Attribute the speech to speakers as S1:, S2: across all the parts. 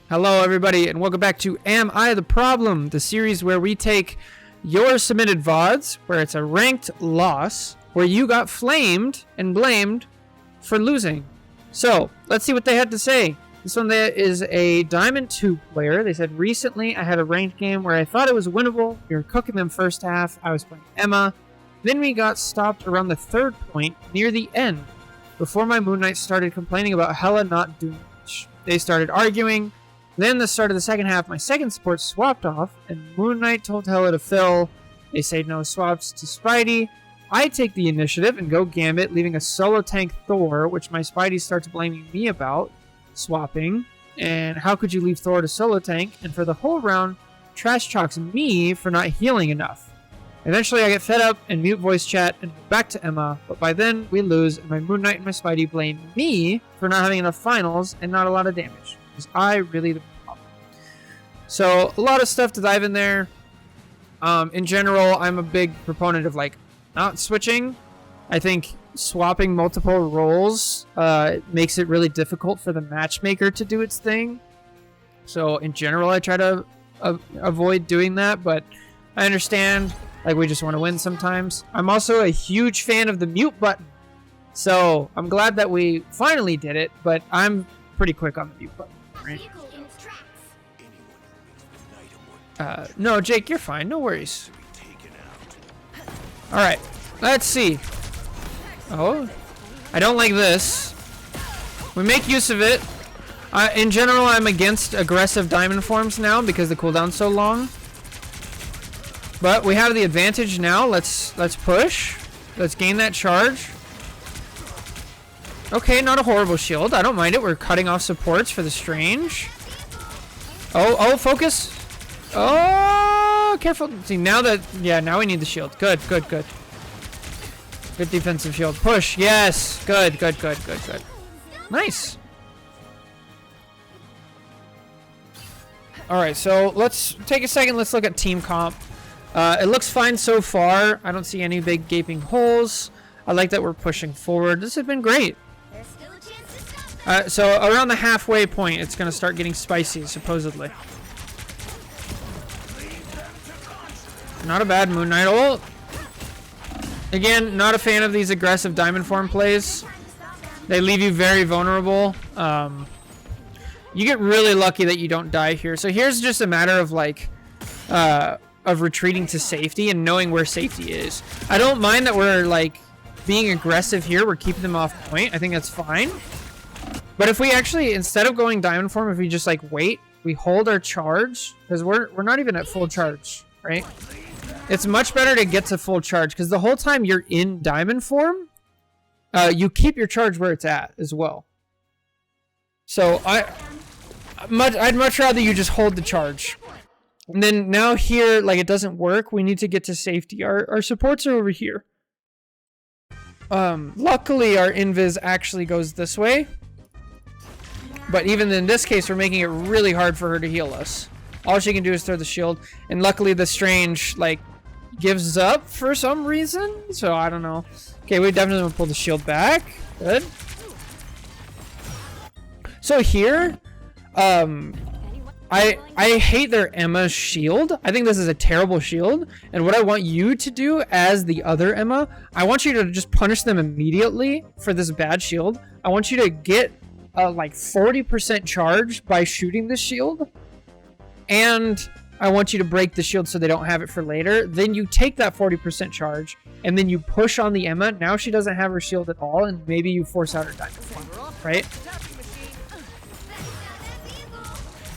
S1: Hello everybody and welcome back to Am I the Problem? The series where we take your submitted VODs, where it's a ranked loss, where you got flamed and blamed for losing. So, let's see what they had to say. This one there is a Diamond 2 player. They said, recently I had a ranked game where I thought it was winnable. We were cooking them first half. I was playing Emma. Then we got stopped around the third point near the end. Before my Moon Knight started complaining about Hela not doing much. They started arguing. Then the start of the second half, my second support swapped off, and Moon Knight told Hela to fill. They say no swaps to Spidey. I take the initiative and go Gambit, leaving a solo tank Thor, which my Spidey starts blaming me about swapping. And how could you leave Thor to solo tank? And for the whole round, trash talks me for not healing enough. Eventually I get fed up and mute voice chat and go back to Emma, but by then we lose, and my Moon Knight and my Spidey blame me for not having enough finals and not a lot of damage. I really the problem. So a lot of stuff to dive in there. In general, I'm a big proponent of like not switching. I think swapping multiple roles makes it really difficult for the matchmaker to do its thing. So in general, I try to avoid doing that, but I understand like we just want to win sometimes. I'm also a huge fan of the mute button. So I'm glad that we finally did it, but I'm pretty quick on the mute button. Right. No, Jake, you're fine. No worries. Alright, let's see. Oh, I don't like this. We make use of it. In general, I'm against aggressive diamond forms now because the cooldown's so long. But we have the advantage now. Let's push. Let's gain that charge. Okay, not a horrible shield. I don't mind it. We're cutting off supports for the Strange. Oh, focus. Oh, careful. See, now that... Yeah, now we need the shield. Good. Good defensive shield. Push. Yes. Good. Nice. Alright, so let's take a second. Let's look at team comp. It looks fine so far. I don't see any big gaping holes. I like that we're pushing forward. This has been great. So around the halfway point, it's going to start getting spicy, supposedly. Not a bad Moon Knight ult. Again, not a fan of these aggressive diamond form plays. They leave you very vulnerable. You get really lucky that you don't die here. So here's just a matter of like, of retreating to safety and knowing where safety is. I don't mind that we're like being aggressive here. We're keeping them off point. I think that's fine. But if we actually, instead of going diamond form, if we just like wait, we hold our charge, because we're not even at full charge, right? It's much better to get to full charge, because the whole time you're in diamond form, you keep your charge where it's at as well. So I'd much rather you just hold the charge. And then now here, like it doesn't work. We need to get to safety. Our supports are over here. Luckily our invis actually goes this way. But even in this case, we're making it really hard for her to heal us. All she can do is throw the shield. And luckily the Strange, like, gives up for some reason. So, I don't know. Okay, we definitely want to pull the shield back. Good. So here, I hate their Emma shield. I think this is a terrible shield. And what I want you to do as the other Emma, I want you to just punish them immediately for this bad shield. I want you to get like 40% charge by shooting the shield, and I want you to break the shield so they don't have it for later. Then you take that 40% charge and then you push on the Emma. Now she doesn't have her shield at all, and maybe you force out her diamond form, right?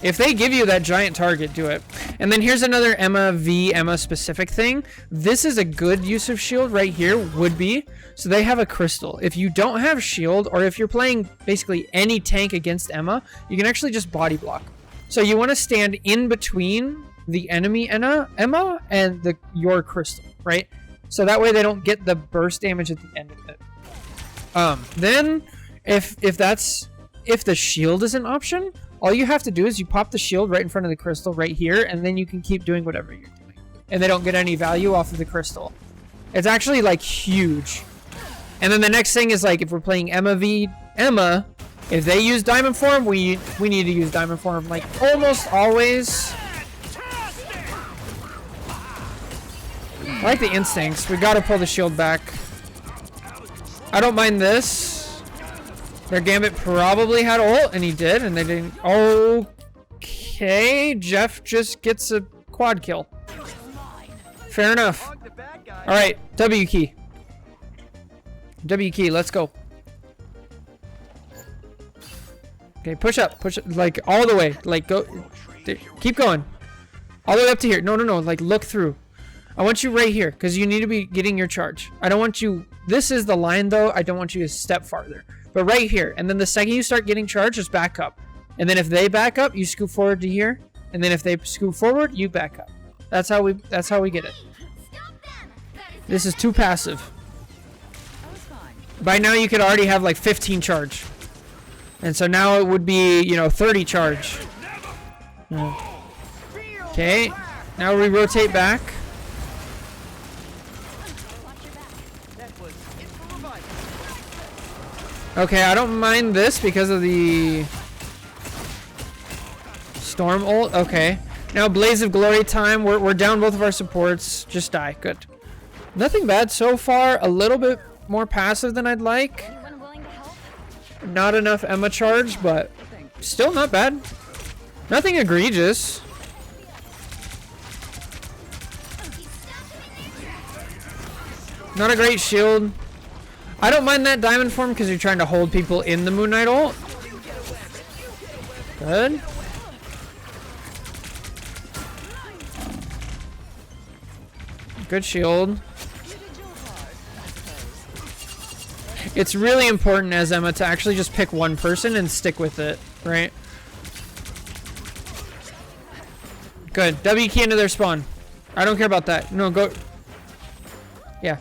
S1: If they give you that giant target, do it. And then here's another Emma specific thing. This is a good use of shield right here, would be. So they have a crystal. If you don't have shield, or if you're playing basically any tank against Emma, you can actually just body block. So you want to stand in between the enemy Emma and your crystal, right? So that way they don't get the burst damage at the end of it. Then if the shield is an option, all you have to do is you pop the shield right in front of the crystal right here, and then you can keep doing whatever you're doing. And they don't get any value off of the crystal. It's actually like huge. And then the next thing is like if we're playing Emma v Emma, If they use diamond form, we need to use diamond form, like almost always. I like the instincts. We gotta pull the shield back. I don't mind this. Their Gambit probably had ult, and he did, and they didn't. Okay, Jeff just gets a quad kill. Fair enough. All right, W key. W key, let's go. Okay, push up, like all the way, like go, keep going, all the way up to here. No, like look through. I want you right here, because you need to be getting your charge. I don't want you, this is the line though, I don't want you to step farther. But right here, and then the second you start getting charged, just back up. And then if they back up, you scoot forward to here, and then if they scoot forward, you back up. That's how we get it. This is too passive. By now you could already have like 15 charge. And so now it would be, you know, 30 charge. Okay, now we rotate back. Okay, I don't mind this because of the Storm ult. Okay, now Blaze of Glory time. We're down both of our supports. Just die. Good. Nothing bad so far. A little bit more passive than I'd like. Not enough Emma charge, but still not bad. Nothing egregious. Not a great shield. I don't mind that diamond form because you're trying to hold people in the Moon Knight ult. Good. Good shield. It's really important as Emma to actually just pick one person and stick with it, right? Good. W key into their spawn. I don't care about that. No, go. Yeah.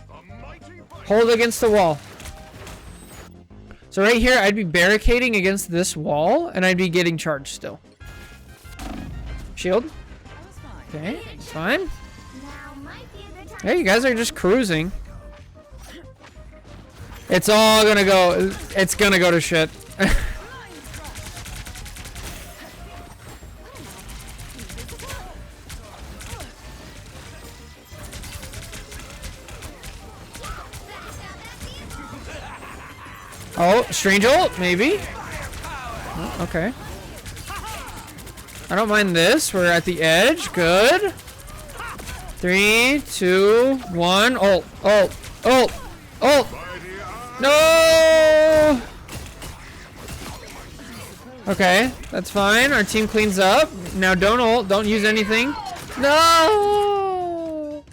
S1: Hold against the wall. So right here, I'd be barricading against this wall, and I'd be getting charged still. Shield. Okay, fine. Hey, you guys are just cruising. It's all gonna go. It's gonna go to shit. Oh, strange ult, maybe. Oh, okay. I don't mind this. We're at the edge. Good. 3, 2, 1. Ult, ult, ult, ult. No! Okay, that's fine. Our team cleans up. Now don't ult. Don't use anything. No!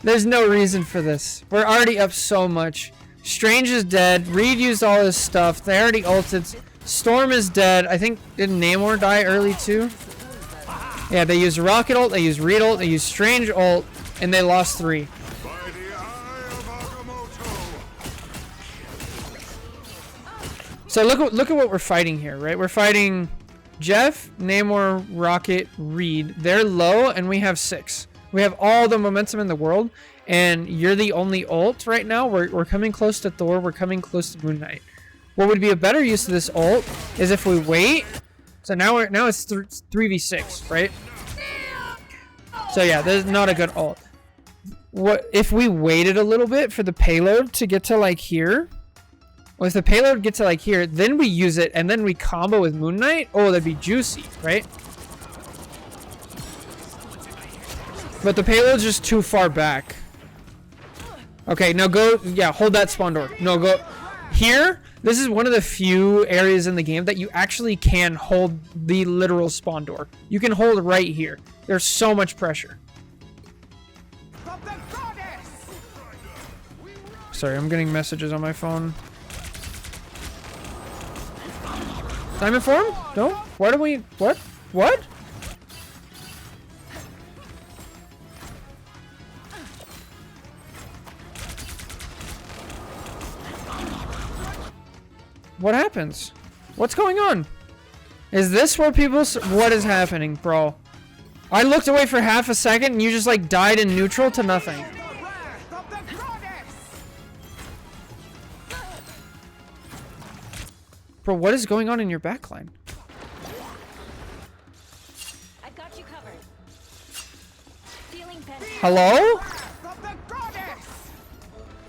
S1: There's no reason for this. We're already up so much. Strange is dead. Reed used all his stuff. They already ulted. Storm is dead. I think, did Namor die early too? Yeah, they used Rocket ult. They used Reed ult. They used Strange ult. And they lost 3. So look at what we're fighting here, right? We're fighting Jeff, Namor, Rocket, Reed. They're low, and we have 6. We have all the momentum in the world, and you're the only ult right now. We're coming close to Thor. We're coming close to Moon Knight. What would be a better use of this ult is if we wait. So now it's 3v6, right? So yeah, this is not a good ult. What if we waited a little bit for the payload to get to like here? Well, if the payload gets to like here, then we use it and then we combo with Moon Knight. Oh, that'd be juicy, right? But the payload's just too far back. Okay, now go. Yeah, hold that spawn door. No, go here. This is one of the few areas in the game that you actually can hold the literal spawn door. You can hold right here. There's so much pressure. Sorry, I'm getting messages on my phone. Diamond form? No? Why do we... What? What? What happens? What's going on? Is this where people... What is happening, bro? I looked away for half a second and you just like died in neutral to nothing. Bro, what is going on in your backline?
S2: I've got you covered. Feeling
S1: Hello?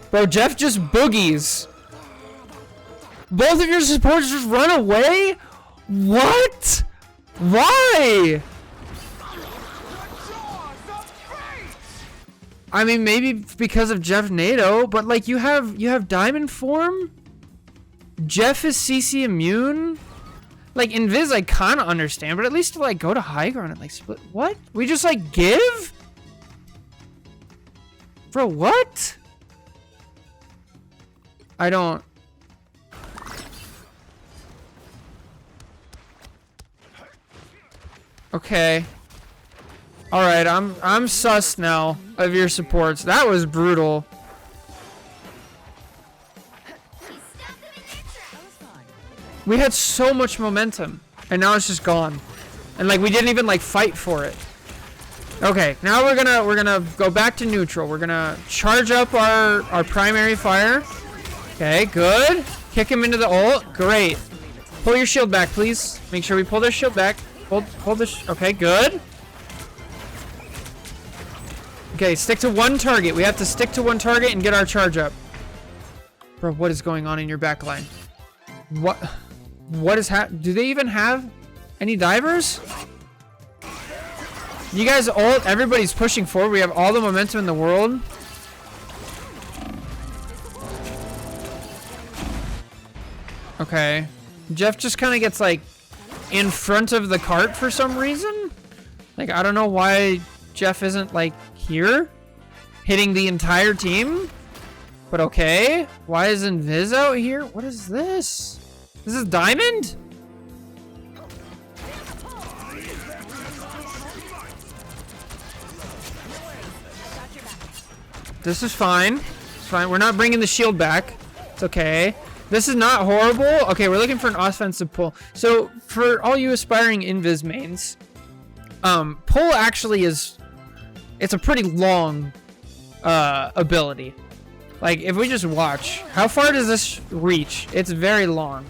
S1: Bro, Jeff just boogies. Both of your supporters just run away? What? Why? I mean, maybe because of Jeff NATO, but like you have diamond form? Jeff is CC immune? Like Invis I kinda understand, but at least to like go to high ground and like split. What? We just like give? Bro, what? I don't. Okay. All right, I'm sus now of your supports. That was brutal. We had so much momentum, and now it's just gone. And like we didn't even like fight for it. Okay, now we're gonna go back to neutral. We're gonna charge up our primary fire. Okay, good. Kick him into the ult. Great. Pull your shield back, please. Make sure we pull their shield back. Pull this. Okay, good. Okay, stick to one target. We have to stick to one target and get our charge up. Bro, what is going on in your backline? What is do they even have any divers? You guys ult. Everybody's pushing forward. We have all the momentum in the world. Okay. Jeff just kind of gets like in front of the cart for some reason. Like, I don't know why Jeff isn't like here hitting the entire team. But okay. Why is Invis out here? What is this? This is Diamond? This is fine. It's fine. We're not bringing the shield back. It's okay. This is not horrible. Okay, we're looking for an offensive pull. So for all you aspiring Invis mains, pull actually is, it's a pretty long ability. Like if we just watch, how far does this reach? It's very long.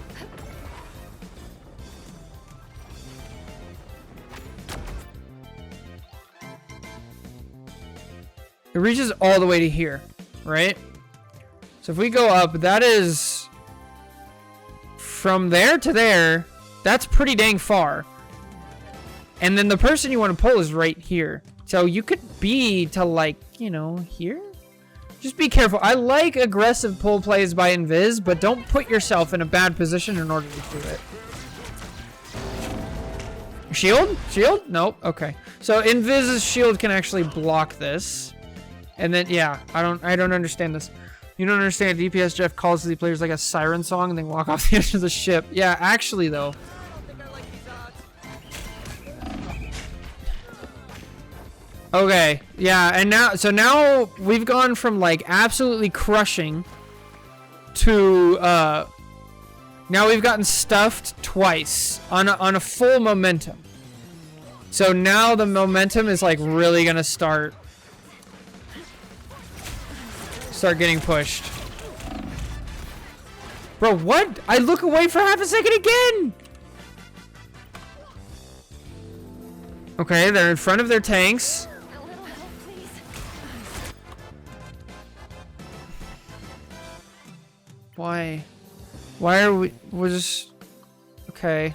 S1: It reaches all the way to here, right? So if we go up, that is from there to there. That's pretty dang far. And then the person you want to pull is right here. So you could be to like, you know, here. Just be careful. I like aggressive pull plays by Invis, but don't put yourself in a bad position in order to do it. Shield? Shield? Nope. Okay. So Invis's shield can actually block this. And then, yeah, I don't understand this. You don't understand DPS Jeff calls the players like a siren song and they walk off the edge of the ship. Yeah, actually, though. Okay, yeah, and now we've gone from like absolutely crushing to now we've gotten stuffed twice on a full momentum. So now the momentum is like really gonna start getting pushed. Bro, what? I look away for half a second again. Okay, they're in front of their tanks. Why? Why are we're just... Okay.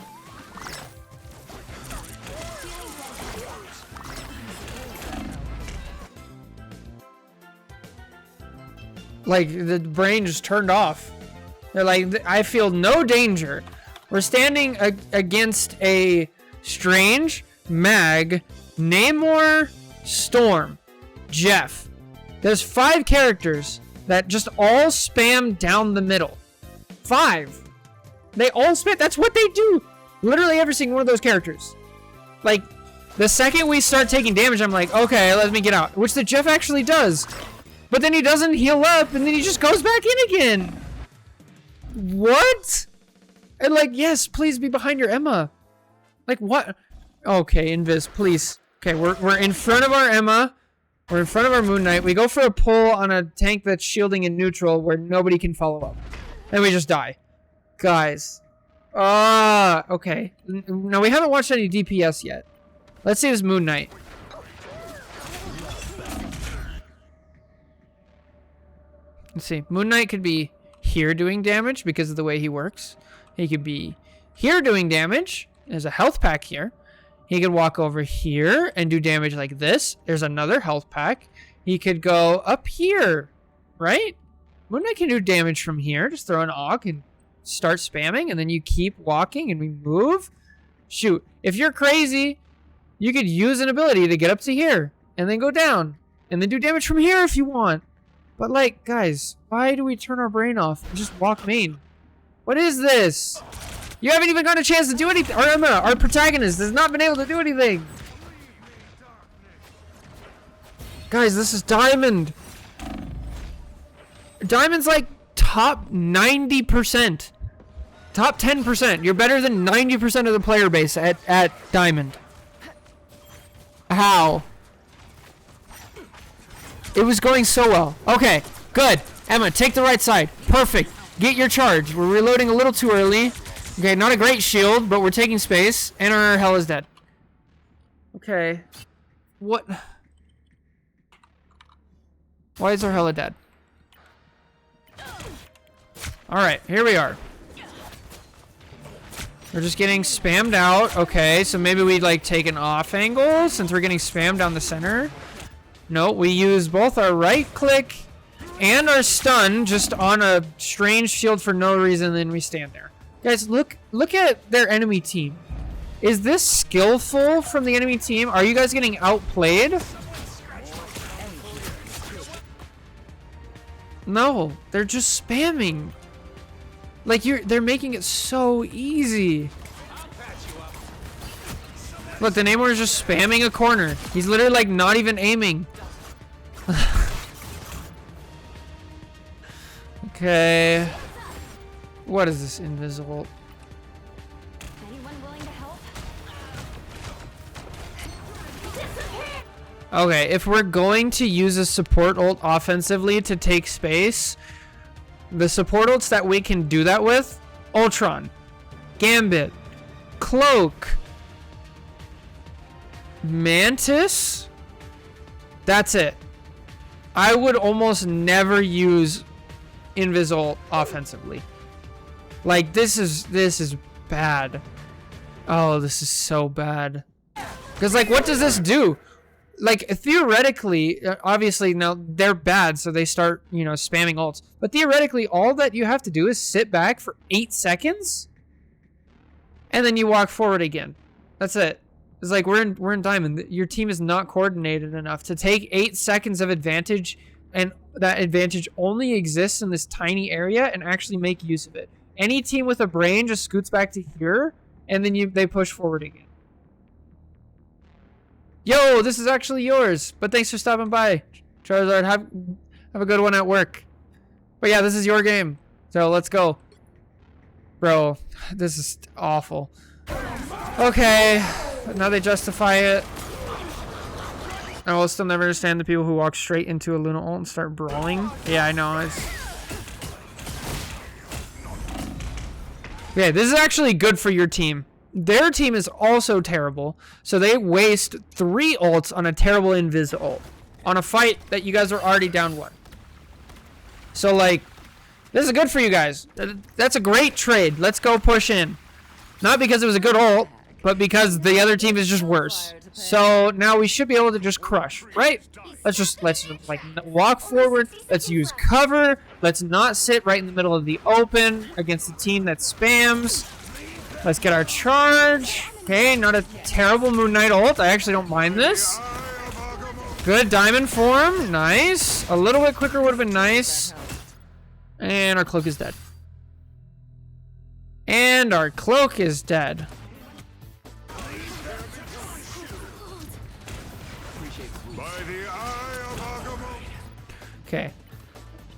S1: Like, the brain just turned off. They're like, I feel no danger. We're standing against a Strange, Mag, Namor, Storm, Jeff. There's 5 characters that just all spam down the middle. 5. They all spam. That's what they do. Literally every single one of those characters. Like, the second we start taking damage, I'm like, okay, let me get out. Which the Jeff actually does. But then he doesn't heal up, and then he just goes back in again. What? And like, yes, please be behind your Emma. Like, what? Okay, Invis, please. Okay, we're in front of our Emma. We're in front of our Moon Knight. We go for a pull on a tank that's shielding in neutral where nobody can follow up. And we just die. Guys. Okay. Now, we haven't watched any DPS yet. Let's see this Moon Knight. Let's see. Moon Knight could be here doing damage because of the way he works. He could be here doing damage. There's a health pack here. He could walk over here and do damage like this. There's another health pack. He could go up here, right? Moon Knight can do damage from here. Just throw an AUG and start spamming, and then you keep walking and we move. Shoot, if you're crazy, you could use an ability to get up to here and then go down and then do damage from here if you want. But like, guys, why do we turn our brain off and just walk main? What is this? You haven't even got a chance to do anything. Our protagonist has not been able to do anything. Guys, this is Diamond. Diamond's like top 90%. Top 10%. You're better than 90% of the player base at Diamond. How? It was going so well. Okay, good. Emma, take the right side. Perfect. Get your charge. We're reloading a little too early. Okay, not a great shield, but we're taking space. And our hell is dead. Okay. What? Why is our hella dead? Alright, here we are. We're just getting spammed out. Okay, so maybe we'd like take an off angle since we're getting spammed down the center. No, we use both our right click and our stun just on a strange shield for no reason, and then we stand there. Guys, look at their enemy team. Is this skillful from the enemy team? Are you guys getting outplayed? No, they're just spamming. Like they're making it so easy. Look, the Namor is just spamming a corner. He's literally like not even aiming. Okay. What is this invisible?
S2: Anyone willing to help?
S1: Okay, if we're going to use a support ult offensively to take space, the support ults that we can do that with, Ultron, Gambit, Cloak, Mantis, that's it. I would almost never use Invis ult offensively. Like, this is bad. Oh, this is so bad. Because, like, what does this do? Like, theoretically, obviously, now they're bad, so they start, you know, spamming ults. But theoretically, all that you have to do is sit back for 8 seconds, and then you walk forward again. That's it. It's like, we're in Diamond. Your team is not coordinated enough to take 8 seconds of advantage, and that advantage only exists in this tiny area, and actually make use of it. Any team with a brain just scoots back to here, and then they push forward again. Yo, this is actually yours, but thanks for stopping by. Charizard, have a good one at work. But yeah, this is your game, so let's go. Bro, this is awful. Okay, now they justify it. I will still never understand the people who walk straight into a Luna ult and start brawling. Yeah, I know. Okay, this is actually good for your team. Their team is also terrible, so they waste 3 ults on a terrible Invis ult on a fight that you guys are already down 1. So, like, this is good for you guys. That's a great trade. Let's go push in. Not because it was a good ult, but because the other team is just worse. So now we should be able to just crush, right? Let's just like walk forward. Let's use cover. Let's not sit right in the middle of the open against the team that spams. Let's get our charge. Okay, not a terrible Moon Knight ult. I actually don't mind this. Good diamond form. Nice. A little bit quicker would have been nice. And our cloak is dead. And our cloak is dead. Okay.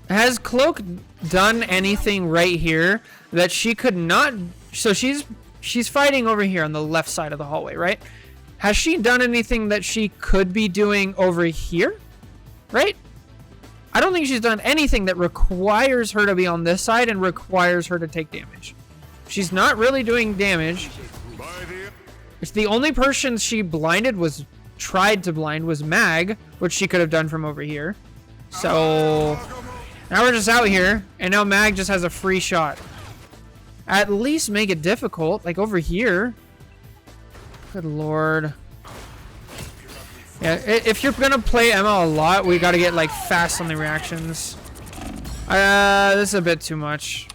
S1: Has Cloak done anything right here that she could not? So she's fighting over here on the left side of the hallway, right? Has she done anything that she could be doing over here? Right? I don't think she's done anything that requires her to be on this side and requires her to take damage. She's not really doing damage. It's the only person she blinded was tried to blind was Mag, which she could have done from over here. So now we're just out here, and now Mag just has a free shot. At least make it difficult, like over here. Good lord. Yeah, if you're gonna play Emma a lot, we gotta get like fast on the reactions. This is a bit too much.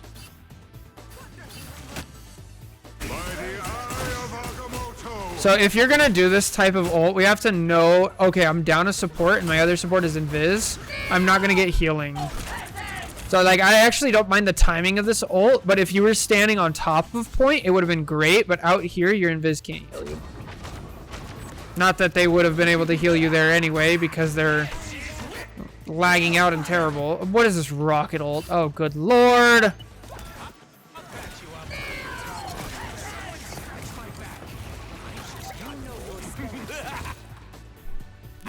S1: So if you're gonna do this type of ult, we have to know, okay, I'm down a support and my other support is invis. I'm not gonna get healing. So like, I actually don't mind the timing of this ult, but if you were standing on top of point, it would have been great, but out here, your invis can't heal you. Not that they would have been able to heal you there anyway, because they're lagging out and terrible. What is this rocket ult? Oh, good lord.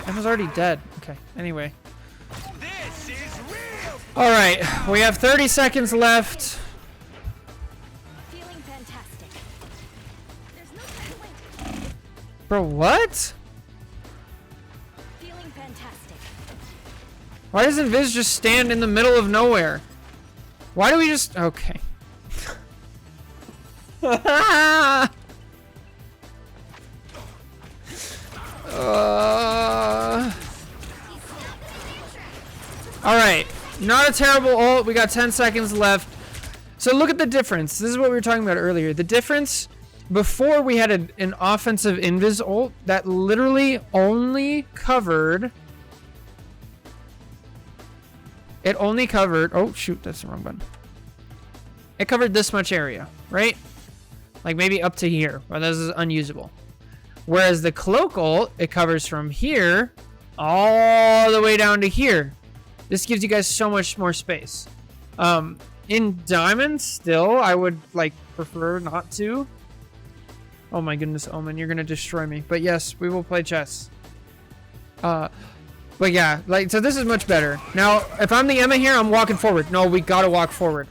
S1: Emma's already dead. Okay, anyway. Alright, we have 30 seconds left.
S2: Feeling fantastic. There's no point.
S1: Bro, what?
S2: Feeling fantastic.
S1: Why doesn't Viz just stand in the middle of nowhere? Why do we just... Okay. Alright. Not a terrible ult. We got 10 seconds left. So look at the difference. This is what we were talking about earlier. The difference... Before we had an offensive invis ult that literally only covered... It only covered... Oh, shoot. That's the wrong button. It covered this much area, right? Like maybe up to here. Well, this is unusable. Whereas the cloak ult, it covers from here all the way down to here. This gives you guys so much more space. In diamond, still, I would like prefer not to. Oh my goodness, Omen, you're gonna destroy me. But yes, we will play chess. But yeah, like, so this is much better. Now, if I'm the Emma here, I'm walking forward. No, we gotta walk forward.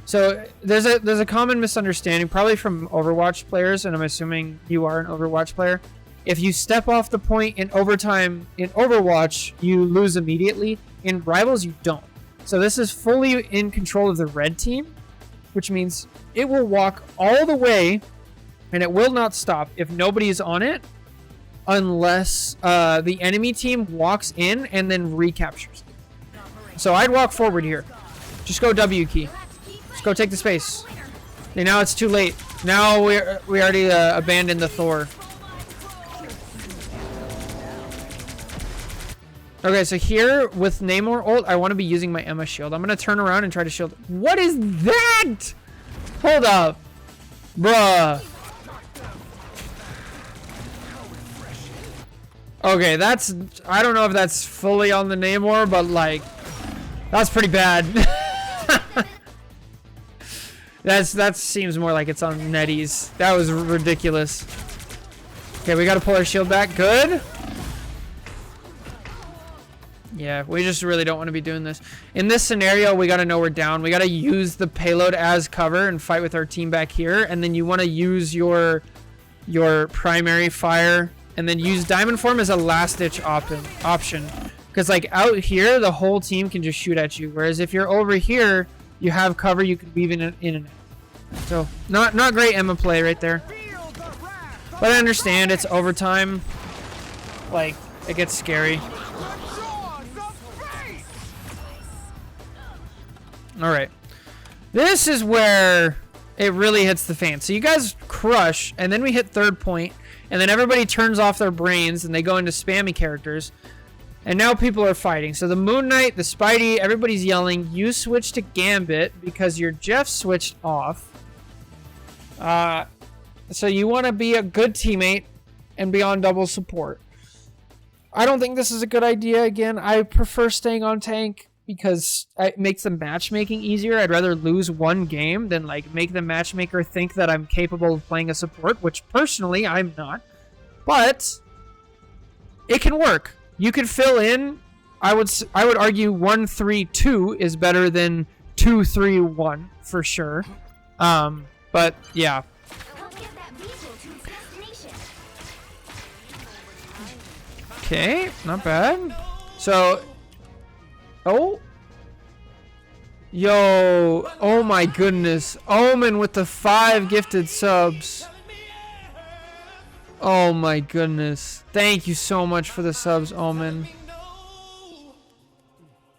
S1: So there's a common misunderstanding, probably from Overwatch players, and I'm assuming you are an Overwatch player. If you step off the point in overtime in Overwatch, you lose immediately. In Rivals, you don't. So this is fully in control of the red team, which means it will walk all the way, and it will not stop if nobody is on it, unless the enemy team walks in and then recaptures. So I'd walk forward here. Just go W key. Just go take the space. Okay, now it's too late. Now we already abandoned the Thor. Okay, so here with Namor ult, I want to be using my Emma shield. I'm going to turn around and try to shield. What is that? Hold up. Bruh. Okay, that's... I don't know if that's fully on the Namor, but like... That's pretty bad. That seems more like it's on Nettie's. That was ridiculous. Okay, we got to pull our shield back. Good. Yeah, we just really don't want to be doing this. In this scenario, we got to know we're down. We got to use the payload as cover and fight with our team back here. And then you want to use your primary fire. And then use Diamond Form as a last-ditch option. Because, like, out here, the whole team can just shoot at you. Whereas if you're over here, you have cover. You can weave in and out. So, not great Emma play right there. But I understand. It's overtime. Like, it gets scary. Alright. This is where it really hits the fan. So you guys crush, and then we hit third point, and then everybody turns off their brains, and they go into spammy characters. And now people are fighting. So the Moon Knight, the Spidey, everybody's yelling. You switch to Gambit because your Jeff switched off. So you want to be a good teammate and be on double support. I don't think this is a good idea. Again, I prefer staying on tank because it makes the matchmaking easier. I'd rather lose one game than like make the matchmaker think that I'm capable of playing a support, which personally I'm not. But it can work. You can fill in. I would argue 1-3-2 is better than 2-3-1 for sure. But But yeah.
S2: Help get that vehicle to its destination.
S1: Okay, not bad. So, oh. Yo, oh my goodness. Omen with the 5 gifted subs. Oh my goodness. Thank you so much for the subs, Omen.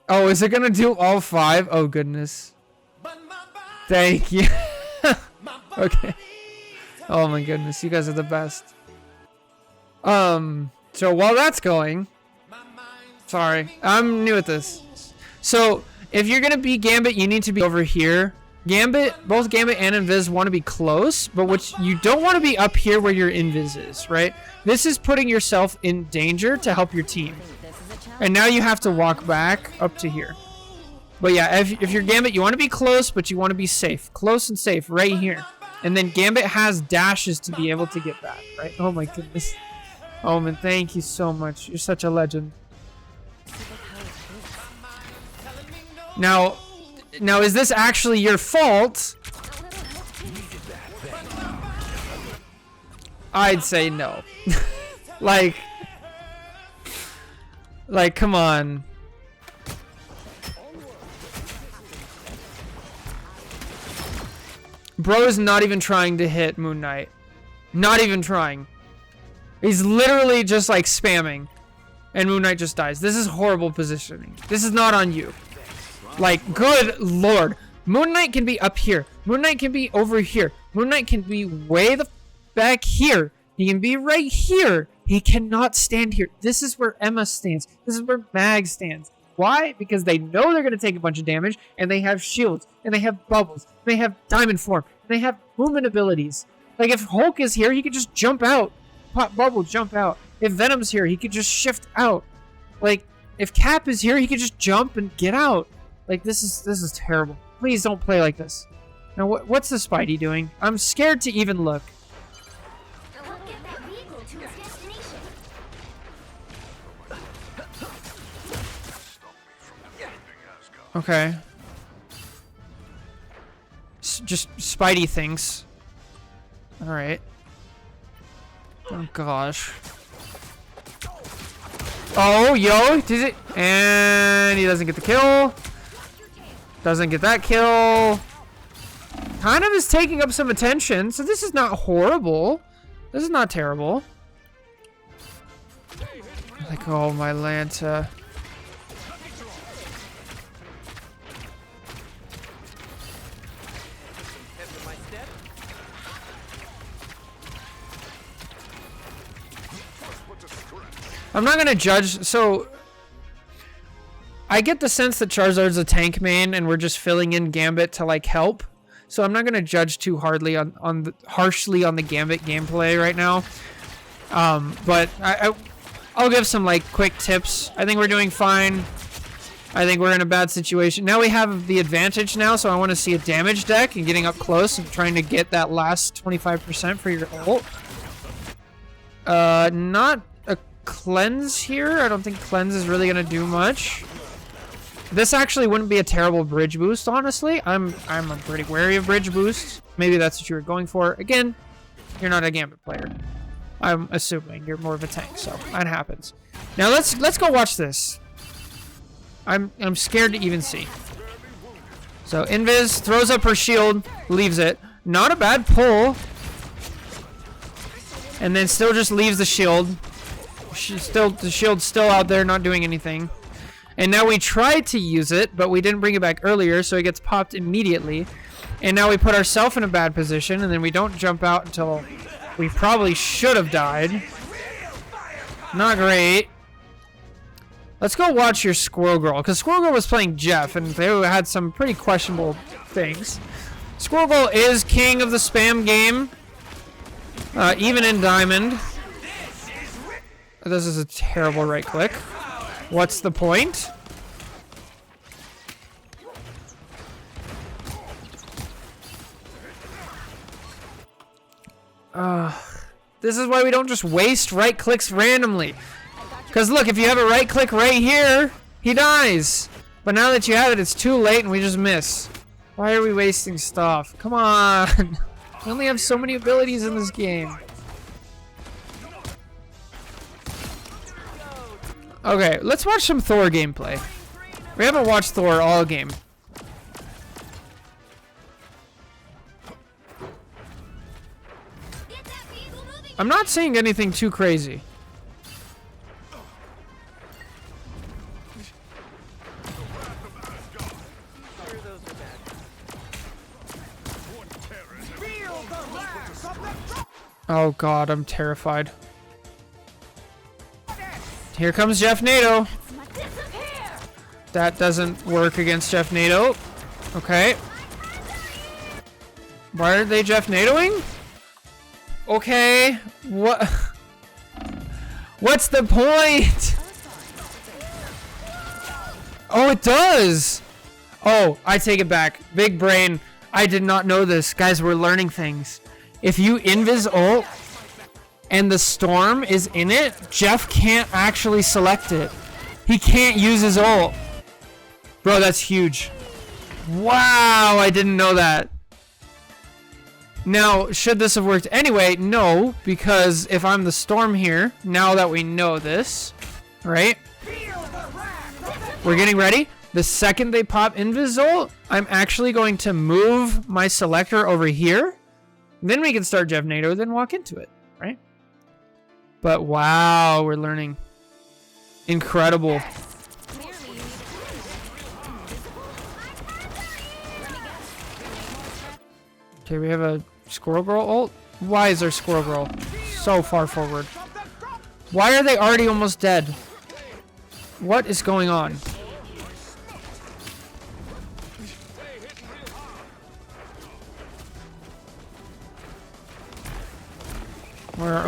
S1: Oh, is it gonna do all 5? Oh goodness. Thank you. Okay. Oh my goodness, you guys are the best. So while that's going, sorry, I'm new at this. So if you're gonna be Gambit, you need to be over here. Gambit, both Gambit and Invis want to be close, but what you don't want to be up here where your Invis is, right? This is putting yourself in danger to help your team. And now you have to walk back up to here. But yeah, if you're Gambit, you want to be close, but you want to be safe. Close and safe, right here. And then Gambit has dashes to be able to get back, right? Oh my goodness. Omen, thank you so much. You're such a legend. Now, is this actually your fault? I'd say no. like, come on. Bro is not even trying to hit Moon Knight. Not even trying. He's literally just like spamming. And Moon Knight just dies. This is horrible positioning. This is not on you. Like, good lord. Moon Knight can be up here. Moon Knight can be over here. Moon Knight can be way the back here. He can be right here. He cannot stand here. This is where Emma stands. This is where Mag stands. Why? Because they know they're going to take a bunch of damage, and they have shields, and they have bubbles, and they have diamond form, and they have movement abilities. Like, if Hulk is here, he could just jump out. Pop bubble, jump out. If Venom's here, he could just shift out. Like, if Cap is here, he could just jump and get out. Like, this is terrible. Please don't play like this. Now, what's the Spidey doing? I'm scared to even look.
S2: Help get that vehicle to its destination.
S1: Okay. Just Spidey things. Alright. Oh, gosh. Oh, yo! Did it? And he doesn't get the kill. Doesn't get that kill. Kind of is taking up some attention, so this is not horrible. This is not terrible. Like, oh, my Lanta. I'm not gonna judge, so I get the sense that Charizard's a tank main and we're just filling in Gambit to like help. So I'm not gonna judge too harshly on the Gambit gameplay right now. But I'll give some like quick tips. I think we're doing fine. I think we're in a bad situation. Now we have the advantage now, so I want to see a damage deck and getting up close and trying to get that last 25% for your ult. Not a cleanse here. I don't think cleanse is really gonna do much. This actually wouldn't be a terrible bridge boost, honestly. I'm pretty wary of bridge boosts. Maybe that's what you were going for. Again, you're not a Gambit player. I'm assuming you're more of a tank, so that happens. Now let's go watch this. I'm scared to even see. So Invis throws up her shield, leaves it. Not a bad pull. And then still just leaves the shield. The shield's still out there, not doing anything. And now we tried to use it, but we didn't bring it back earlier, so it gets popped immediately. And now we put ourselves in a bad position, and then we don't jump out until we probably should have died. Not great. Let's go watch your Squirrel Girl, because Squirrel Girl was playing Jeff, and they had some pretty questionable things. Squirrel Girl is king of the spam game, even in Diamond. This is a terrible right click. What's the point? This is why we don't just waste right clicks randomly. Because look, if you have a right click right here, he dies. But now that you have it, it's too late and we just miss. Why are we wasting stuff? Come on. We only have so many abilities in this game. Okay, let's watch some Thor gameplay. We haven't watched Thor all game. I'm not seeing anything too crazy. Oh god, I'm terrified. Here comes Jeff NATO. That doesn't work against Jeff NATO. Okay. Why are they Jeff NATOing? Okay. What? What's the point? Oh, it does. Oh, I take it back. Big brain. I did not know this. Guys, we're learning things. If you invis ult and the storm is in it, Jeff can't actually select it. He can't use his ult. Bro, that's huge. Wow, I didn't know that. Now, should this have worked anyway? No, because if I'm the storm here, now that we know this, right? We're getting ready. The second they pop invis ult, I'm actually going to move my selector over here. Then we can start Jeff NATO, then walk into it, right? But wow, we're learning. Incredible. Okay, we have a Squirrel Girl ult. Why is there Squirrel Girl so far forward? Why are they already almost dead? What is going on?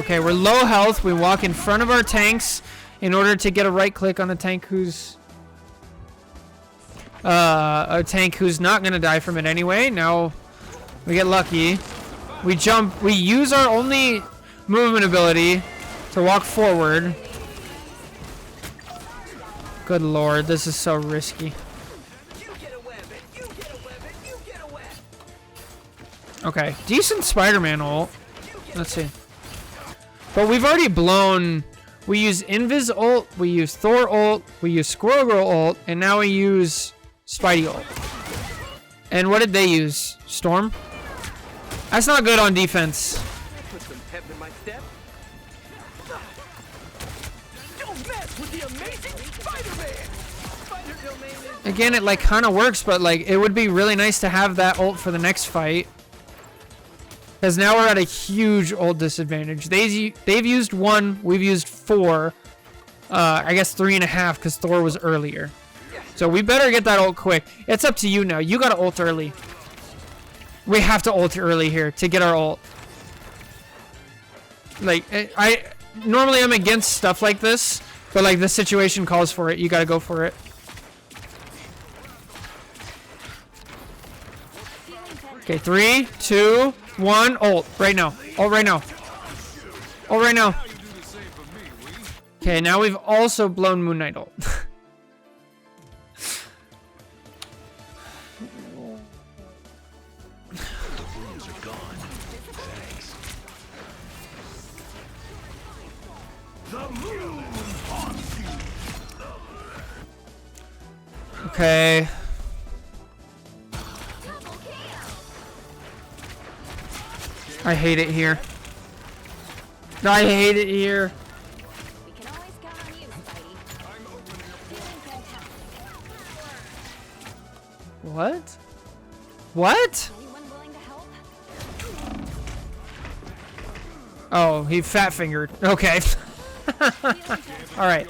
S1: We're low health. We walk in front of our tanks in order to get a right click on a tank who's not gonna die from it anyway. Now we get lucky. We jump. We use our only movement ability to walk forward. Good lord, this is so risky. Okay, decent Spider-Man ult. Let's see. But we've already blown. We use Invis ult, we use Thor ult, we use Squirrel Girl ult, and now we use Spidey ult. And what did they use? Storm? That's not good on defense.
S3: Put some pep in my step. Don't mess with the amazing Spider-Man. Spider-Domain.
S1: Again, it like kind of works, but like it would be really nice to have that ult for the next fight. Because now we're at a huge ult disadvantage. They've used 1, we've used 4. I guess 3.5 because Thor was earlier. So we better get that ult quick. It's up to you now. You gotta ult early. We have to ult early here to get our ult. Like, normally I'm against stuff like this, but like the situation calls for it. You gotta go for it. Okay, 3, 2, 1, ult right now. Ult right now. Ult right now. Okay, now we've also blown Moon Knight ult. Okay. I hate it here. I hate it here.
S2: We can always count on you, Spidey. Feeling fantastic.
S1: What? What?
S2: Anyone willing to help?
S1: Oh, he fat fingered. Okay. Alright.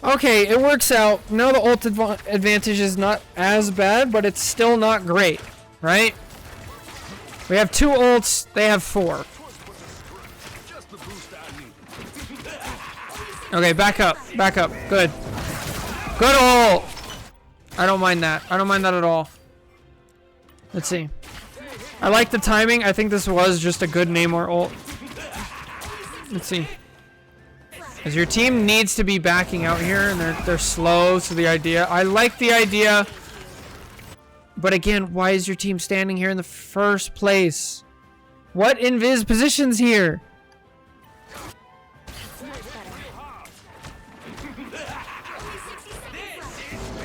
S1: Okay, it works out. Now the ult advantage is not as bad, but it's still not great, right? We have 2 ults, they have 4. Okay, back up, back up. Good. Good ult! I don't mind that. I don't mind that at all. Let's see. I like the timing. I think this was just a good Namor ult. Let's see. Because your team needs to be backing out here, and they're slow, so the idea... I like the idea. But again, why is your team standing here in the first place? What invis positions here?
S2: That's much better. Only 60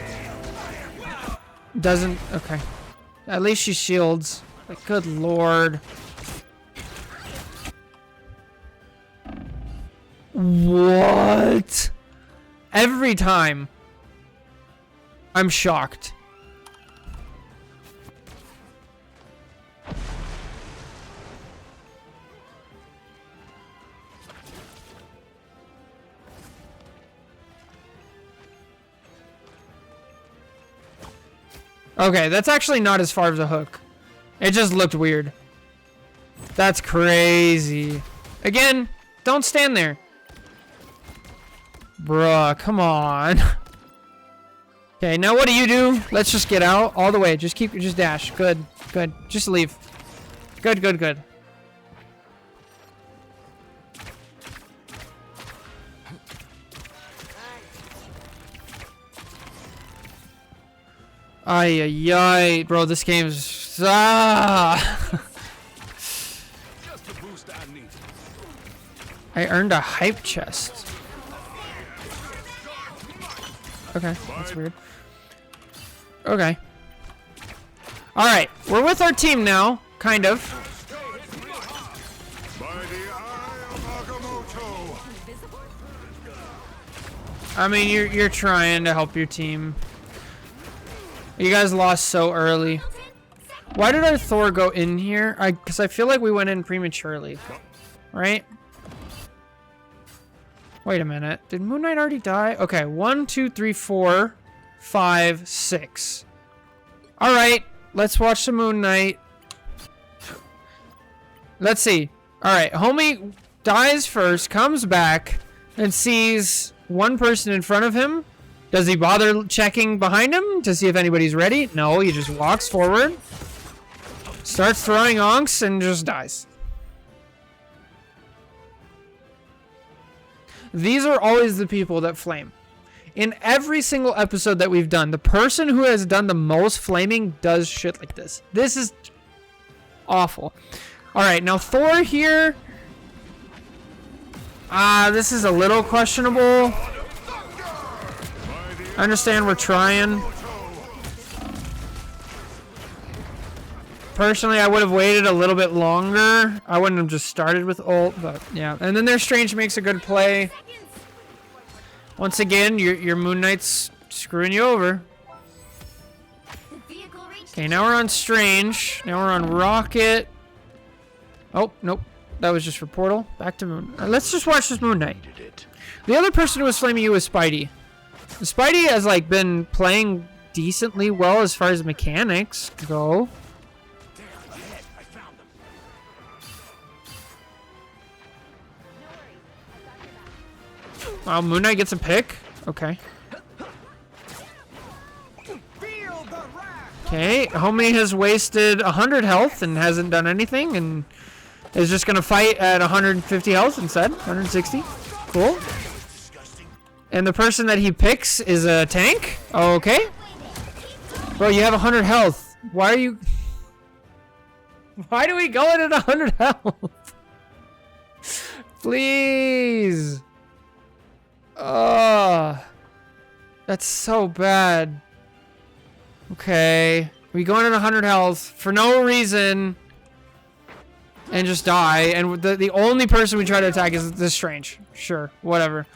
S2: seconds left.
S1: Doesn't. Okay. At least she shields. Like, good lord. What? Every time. I'm shocked. Okay, that's actually not as far as a hook. It just looked weird. That's crazy. Again, don't stand there. Bruh, come on. Okay, now what do you do? Let's just get out all the way. Just dash. Good, good. Just leave. Good, good, good. Ay, ay, ay. Bro, this game is...
S3: Just a boost I need.
S1: I earned a hype chest. Okay, that's weird. Okay. Alright, we're with our team now. Kind of.
S4: By the eye of Agamotto.
S1: I mean, you're trying to help your team. You guys lost so early. Why did our Thor go in here? Because I feel like we went in prematurely. Right? Wait a minute. Did Moon Knight already die? Okay, 1, 2, 3, 4, 5, 6. Alright, let's watch the Moon Knight. Let's see. Alright, homie dies first, comes back, and sees one person in front of him. Does he bother checking behind him to see if anybody's ready? No, he just walks forward, starts throwing onks, and just dies. These are always the people that flame. In every single episode that we've done, the person who has done the most flaming does shit like this. This is awful. Alright, now Thor here. This is a little questionable. I understand we're trying. Personally, I would have waited a little bit longer. I wouldn't have just started with ult, but yeah. And then their Strange makes a good play. Once again, your Moon Knight's screwing you over. Okay, now we're on Strange. Now we're on Rocket. Oh, nope. That was just for Portal. Back to Moon. Let's just watch this Moon Knight. The other person who was flaming you was Spidey. Spidey has like been playing decently well as far as mechanics go. Oh, Moon Knight gets a pick. Okay. Okay, homie has wasted 100 health and hasn't done anything and is just gonna fight at 150 health instead. 160. Cool. And the person that he picks is a tank? Okay. Bro, you have 100 health. Why are you... Why do we go in at 100 health? Please. Oh. That's so bad. Okay. We go in at 100 health for no reason. And just die. And the only person we try to attack is this Strange. Sure. Whatever.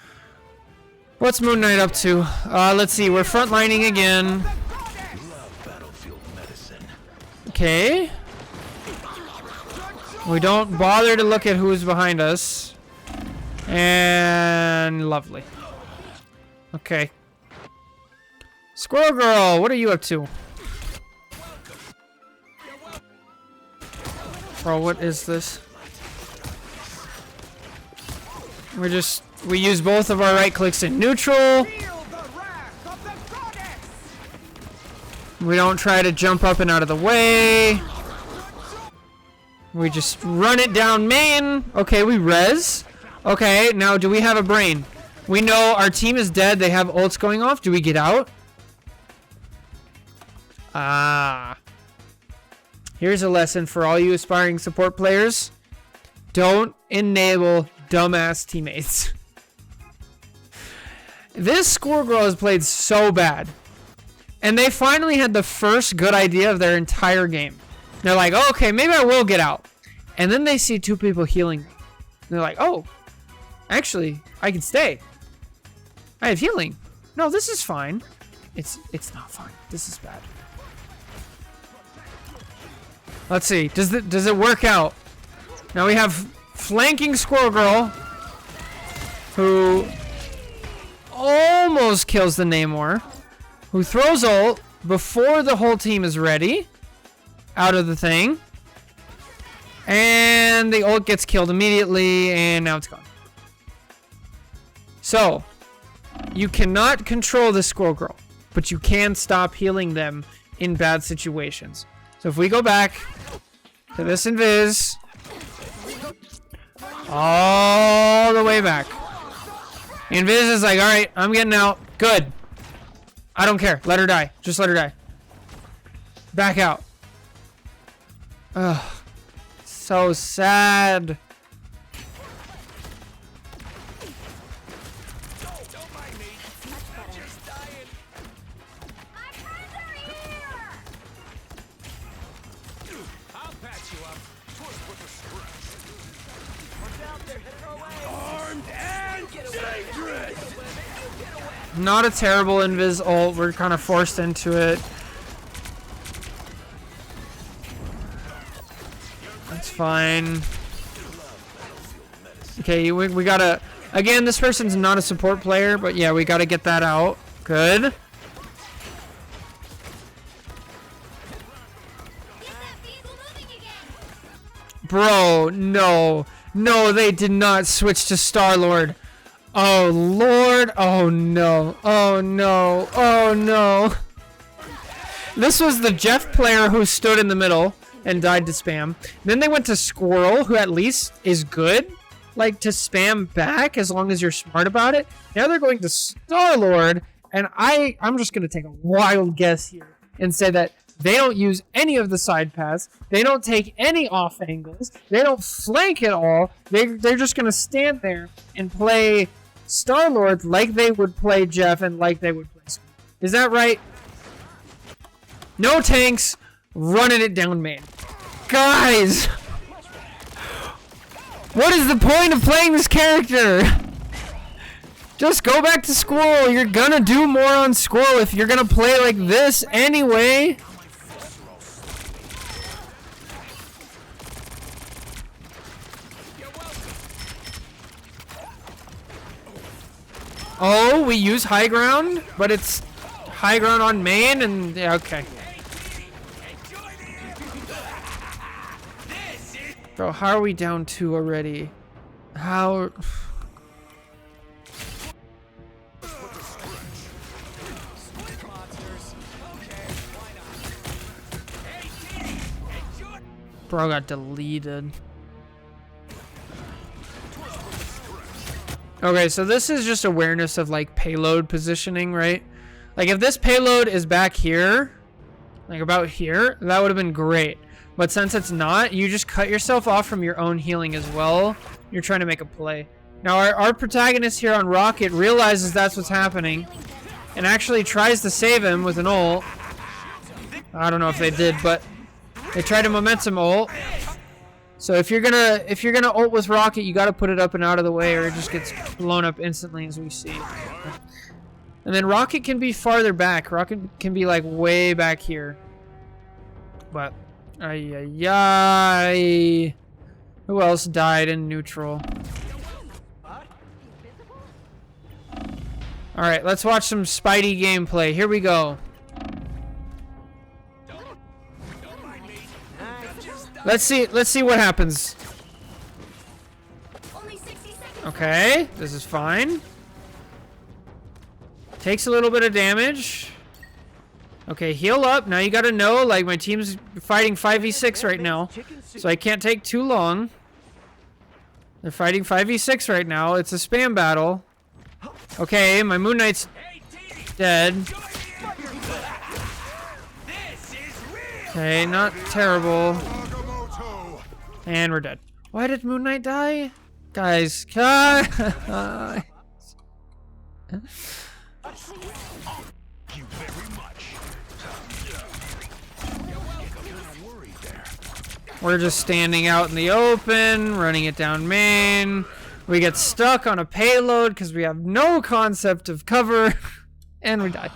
S1: What's Moon Knight up to? Let's see. We're frontlining again. Okay. We don't bother to look at who's behind us. And lovely. Okay. Squirrel Girl, what are you up to? Bro, what is this? We use both of our right clicks in neutral. We don't try to jump up and out of the way. We just run it down main. Okay, we res. Okay, now do we have a brain? We know our team is dead. They have ults going off. Do we get out? Here's a lesson for all you aspiring support players. Don't enable dumbass teammates. This Squirrel Girl has played so bad. And they finally had the first good idea of their entire game. They're like, oh, okay, maybe I will get out. And then they see two people healing. And they're like, oh, actually, I can stay. I have healing. No, this is fine. It's not fine. This is bad. Let's see. Does it work out? Now we have flanking Squirrel Girl, who almost kills the Namor, who throws ult before the whole team is ready out of the thing, and the ult gets killed immediately, and now it's gone. So you cannot control the Squirrel Girl, but you can stop healing them in bad situations. So if we go back to this invis, all the way back, invis is like, all right, I'm getting out. Good. I don't care. Let her die. Just let her die. Back out. Ugh. So sad.
S3: Don't mind me. I'm just dying.
S2: My friends are here!
S3: I'll patch you up. Push with the stretch. Armed and dangerous.
S1: Not a terrible invis ult. We're kind of forced into it. That's fine. Okay, we gotta... Again, this person's not a support player, but yeah, we gotta get that out. Good.
S2: Get that diesel moving again!
S1: Bro, no. No, they did not switch to Star-Lord. Oh, Lord. Oh, no. Oh, no. Oh, no. This was the Jeff player who stood in the middle and died to spam. Then they went to Squirrel, who at least is good, like, to spam back as long as you're smart about it. Now they're going to Star-Lord, and I'm just going to take a wild guess here and say that they don't use any of the side paths. They don't take any off angles. They don't flank at all. They're just going to stand there and play Star-Lord like they would play Jeff and like they would play Squirrel. Is that right? No tanks. Running it down main. Guys! What is the point of playing this character? Just go back to Squirrel. You're gonna do more on Squirrel if you're gonna play like this anyway. Oh, we use high ground, but it's high ground on main, and yeah, okay. Bro, how are we down 2 already? How? Bro got deleted. Okay, so this is just awareness of like payload positioning, right? Like if this payload is back here, like about here, that would have been great. But since it's not, you just cut yourself off from your own healing as well. You're trying to make a play. Now our protagonist here on Rocket realizes that's what's happening and actually tries to save him with an ult. I don't know if they did, but they tried a momentum ult. So if you're gonna ult with Rocket, you gotta put it up and out of the way or it just gets blown up instantly, as we see. And then Rocket can be farther back. Rocket can be like way back here. But ay. Who else died in neutral? Alright, let's watch some Spidey gameplay. Here we go. Let's see what happens.
S2: Only 60 seconds.
S1: Okay, this is fine. Takes a little bit of damage. Okay, heal up. Now you gotta know, like, my team's fighting 5v6 right now, so I can't take too long. They're fighting 5v6 right now. It's a spam battle. Okay, my Moon Knight's dead.
S3: This is real.
S1: Okay, not terrible.
S4: Agamotto.
S1: And we're dead. Why did Moon Knight die? Guys, guys.
S3: You very much.
S1: We're just standing out in the open, running it down main. We get stuck on a payload because we have no concept of cover. And we die.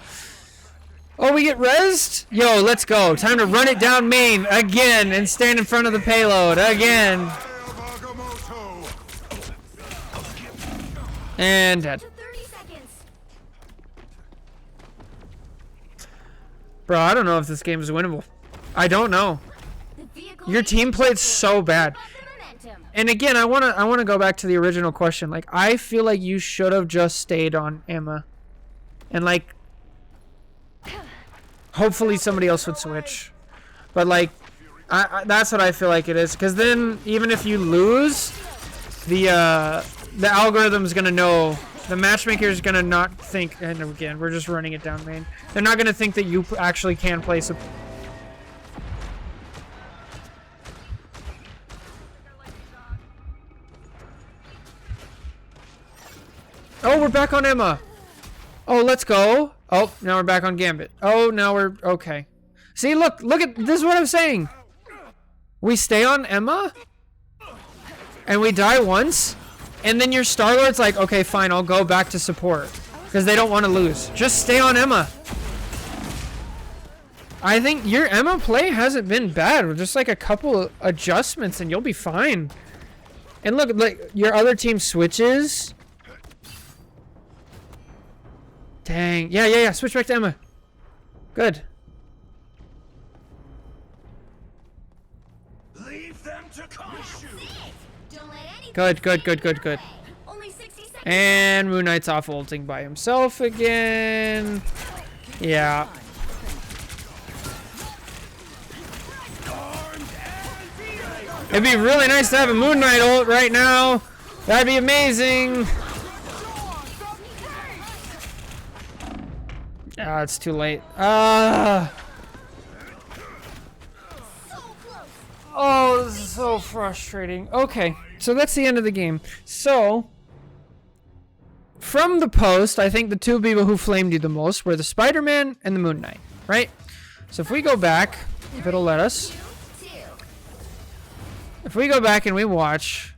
S1: Oh, we get rezzed? Yo, let's go. Time to run it down main again and stand in front of the payload again.
S4: Agamotto.
S1: And dead.
S2: 30 seconds.
S1: Bro, I don't know if this game is winnable. I don't know.
S2: The vehicle
S1: Your team played so bad.
S2: lost the momentum.
S1: And again, I wanna go back to the original question. Like, I feel like you should have just stayed on Emma. And like, hopefully somebody else would switch. But like, that's what I feel like it is. Because then, even if you lose, the algorithm's gonna know. The matchmaker's gonna not think. And again, we're just running it down main. They're not gonna think that you actually can play support. Oh, we're back on Emma. Oh, let's go. Oh, now we're back on Gambit. Oh, now we're okay. See, look at this is what I'm saying. We stay on Emma and we die once, and then your Star-Lord's like, okay, fine, I'll go back to support because they don't want to lose. Just stay on Emma. I think your Emma play hasn't been bad. Just like a couple adjustments and you'll be fine. And look, like your other team switches. Dang. Yeah. Switch back to Emma. Good.
S3: Leave them to consume.
S2: Don't let anything
S1: Good.
S2: Only 60 seconds.
S1: And Moon Knight's off ulting by himself again. Yeah. It'd be really nice to have a Moon Knight ult right now. That'd be amazing. Ah, it's too late. Oh, this is so frustrating. Okay, so that's the end of the game. So, from the post, I think the two people who flamed you the most were the Spider-Man and the Moon Knight, right? So if we go back, if it'll let us. If we go back and we watch,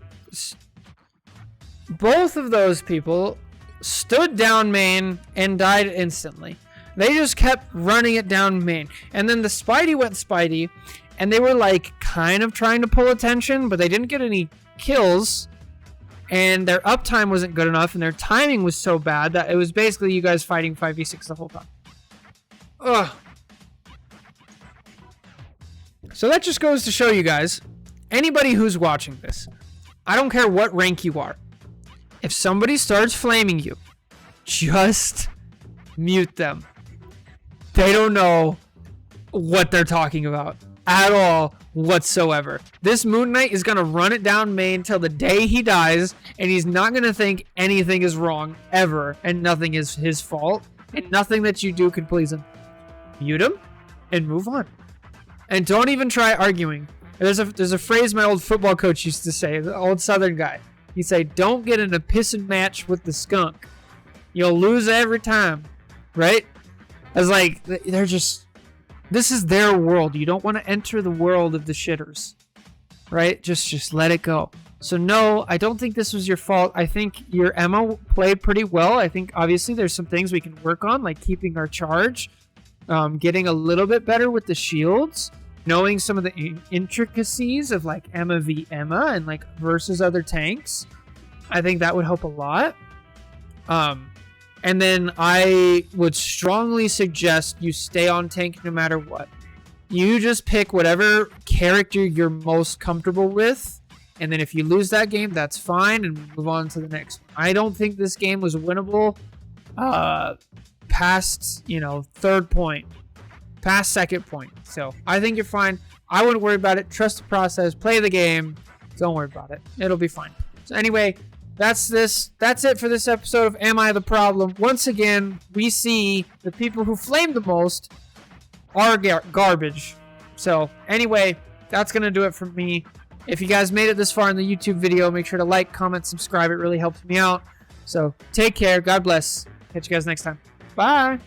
S1: both of those people stood down main and died instantly. They just kept running it down main. And then the Spidey went Spidey, and they were like kind of trying to pull attention, but they didn't get any kills. And their uptime wasn't good enough, and their timing was so bad that it was basically you guys fighting 5v6 the whole time. Ugh. So that just goes to show you guys, anybody who's watching this, I don't care what rank you are. If somebody starts flaming you, just mute them. They don't know what they're talking about at all whatsoever. This Moon Knight is going to run it down main till the day he dies, and he's not going to think anything is wrong ever, and nothing is his fault, and nothing that you do can please him. Mute him and move on. And don't even try arguing. There's a phrase my old football coach used to say, the old Southern guy. He'd say, don't get in a pissing match with the skunk. You'll lose every time. Right? I was like, they're just... This is their world. You don't want to enter the world of the shitters. Right? Just let it go. So no, I don't think this was your fault. I think your Emma played pretty well. I think obviously there's some things we can work on, like keeping our charge. Getting a little bit better with the shields. Knowing some of the intricacies of like Emma v Emma and like versus other tanks. I think that would help a lot. And then I would strongly suggest you stay on tank no matter what. You just pick whatever character you're most comfortable with. And then if you lose that game, that's fine. And move on to the next one. I don't think this game was winnable past, third point. Past second point. So I think you're fine. I wouldn't worry about it. Trust the process. Play the game. Don't worry about it. It'll be fine. So anyway, that's it for this episode of Am I the Problem? Once again, we see the people who flame the most are garbage. So anyway, that's going to do it for me. If you guys made it this far in the YouTube video, make sure to like, comment, subscribe. It really helps me out. So take care. God bless. Catch you guys next time. Bye.